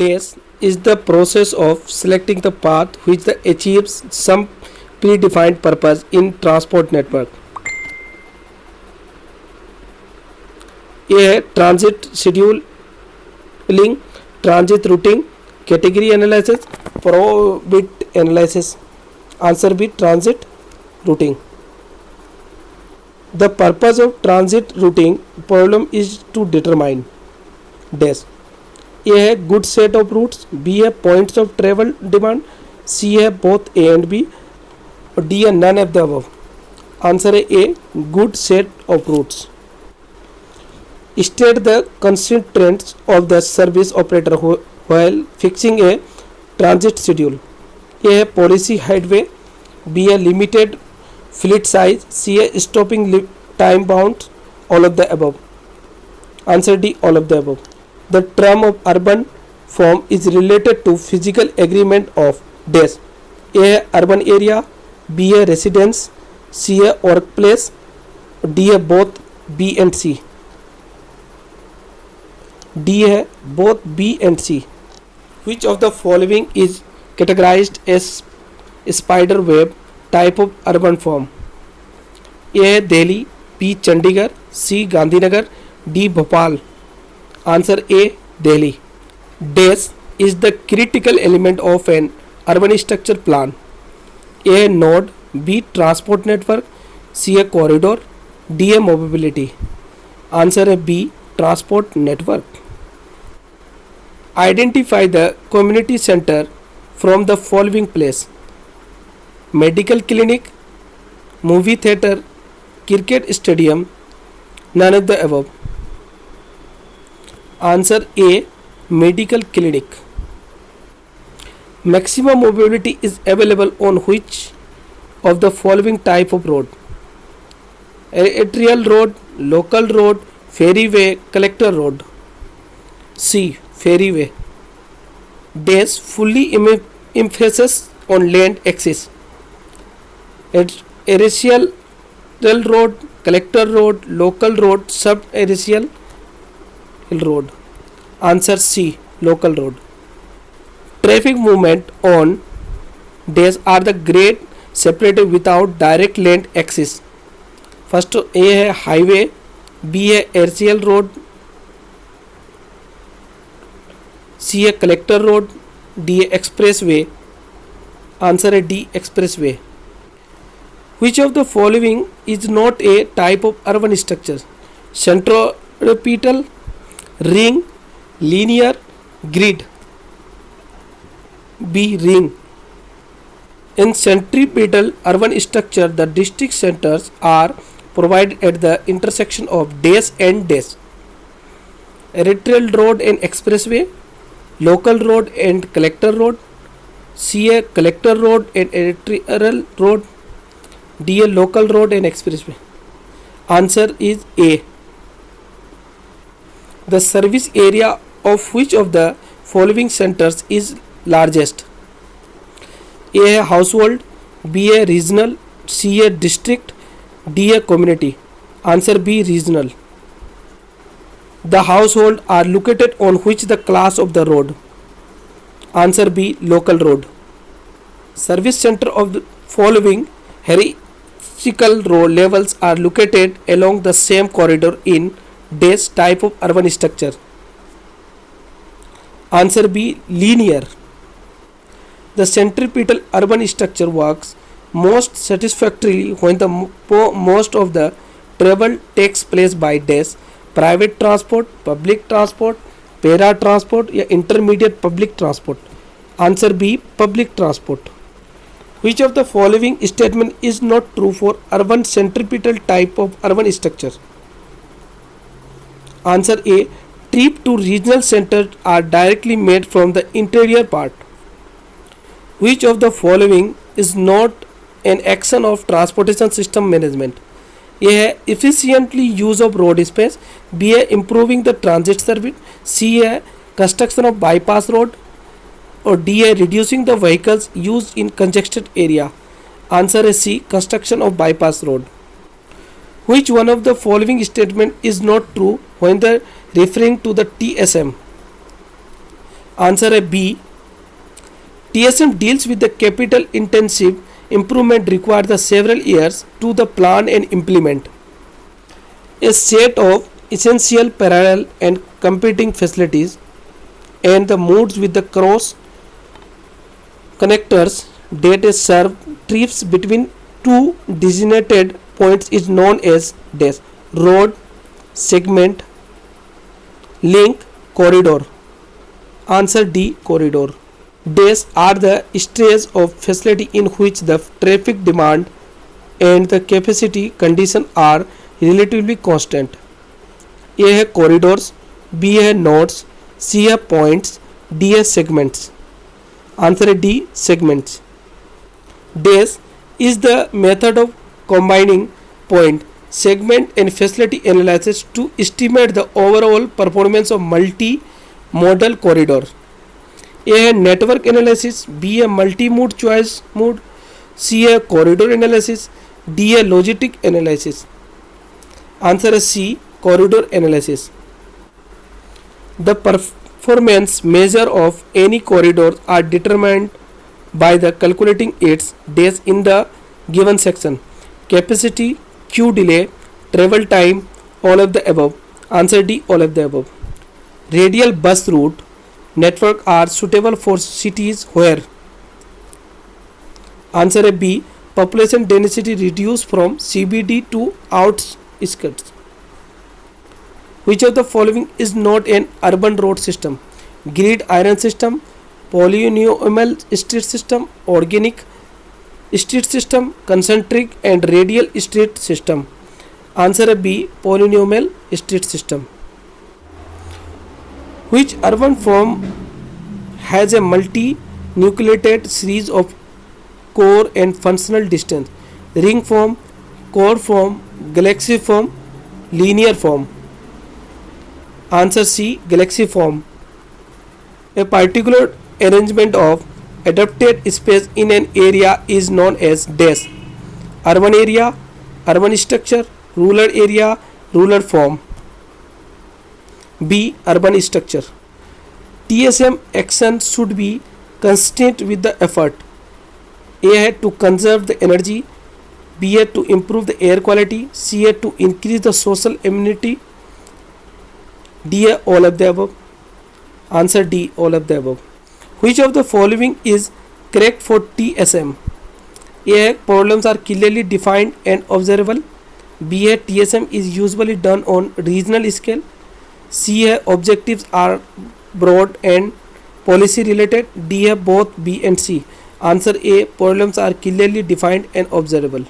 Days is the process of selecting the path which achieves some predefined purpose in transport network. A. Transit scheduling, transit routing, category analysis, probability analysis. Answer B. Transit routing. The purpose of transit routing problem is to determine dash. A है good set of routes, B है points of travel demand, C है both A and B और D है none of the above. Answer है A, good set of routes. State the constraints of the service operator while fixing a transit schedule. A है policy headway, B है limited fleet size, C है stopping time bound, all of the above. Answer D, all of the above. The term of urban form is related to physical agreement of dash. A है urban area, B है residence, C है workplace, D है both B and C. D है both B and C. Which of the following is categorized as spider web type of urban form? A है Delhi, B Chandigarh, C Gandhinagar, D Bhopal. Answer A, Delhi. Dash is the critical element of an urban structure plan. A node, B transport network, C a corridor, D a mobility. Answer A, B transport network. Identify the community center from the following place: medical clinic, movie theater, cricket stadium, none of the above. Answer A, medical clinic. Maximum mobility is available on which of the following type of road? Arterial road, local road, ferryway, collector road. C, ferryway. Dash fully emphasis on land axis. Arterial road, collector road, local road, sub-arterial road. Answer C, local road. Traffic movement on dash are the grade separated without direct land axis. First A है highway, B है arterial road, C है collector road, D है expressway. Answer है D, expressway. Which of the following is not a type of urban structure? Centripetal, ring, linear, grid. B, ring. In centripetal urban structure, the district centers are provided at the intersection of dash and dash. Arterial road and expressway, local road and collector road, C a collector road and arterial road, D a local road and expressway. Answer is A. The service area of which of the following centers is largest? A है household, B है regional, C है district, D है community. Answer B, regional. The household are located on which the class of the road? Answer B, local road. Service center of the following hierarchical road levels are located along the same corridor in dash type of urban structure. Answer B, linear. The centripetal urban structure works most satisfactorily when the most of the travel takes place by dash private transport, public transport, para transport या intermediate public transport. Answer B, public transport. Which of the following statement is not true for urban centripetal type of urban structure? Answer A, trip to regional center are directly made from the interior part. Which of the following is not an action of transportation system management? A है efficiently use of road space, B है improving the transit service, C है construction of bypass road और D है reducing the vehicles used in congested area. Answer है C, construction of bypass road. Which one of the following statement is not true when the referring to the TSM? Answer A B. TSM deals with the capital intensive improvement required the several years to the plan and implement. A set of essential parallel and competing facilities and the modes with the cross connectors that serve trips between two designated points is known as dash road, segment, link, corridor. Answer D. Corridor. Days are the stages of facility in which the traffic demand and the capacity condition are relatively constant. A है corridors, B है nodes, C है points, D है segments. Answer है D. Segments. Days is the method of combining point, segment and facility analysis to estimate the overall performance of multi-modal corridor. A है network analysis, B है multi mode choice mode, C है corridor analysis, D है logistic analysis. Answer है C. Corridor analysis. The performance measure of any corridor are determined by the calculating its days in the given section. Capacity, queue delay, travel time, all of the above. Answer D. All of the above. Radial bus route network are suitable for cities where. Answer A B. Population density reduced from CBD to outskirts. Which of the following is not an urban road system? Grid iron system, polynomial street system, organic street system, concentric and radial street system. Answer B. Polynomial street system. Which urban form has a multi-nucleated series of core and functional distance? Ring form, core form, galaxy form, linear form. Answer C. Galaxy form. A particular arrangement of adapted space in an area is known as dash urban area, urban structure, rural area, rural form. B. Urban structure. TSM action should be consistent with the effort. A है to conserve the energy, B है to improve the air quality, C है to increase the social immunity, D है all of the above. Answer D. All of the above. Which of the following is correct for TSM? A है problems are clearly defined and observable, B है TSM is usually done on regional scale, C है objectives are broad and policy related, D है both B and C. Answer A. Problems are clearly defined and observable.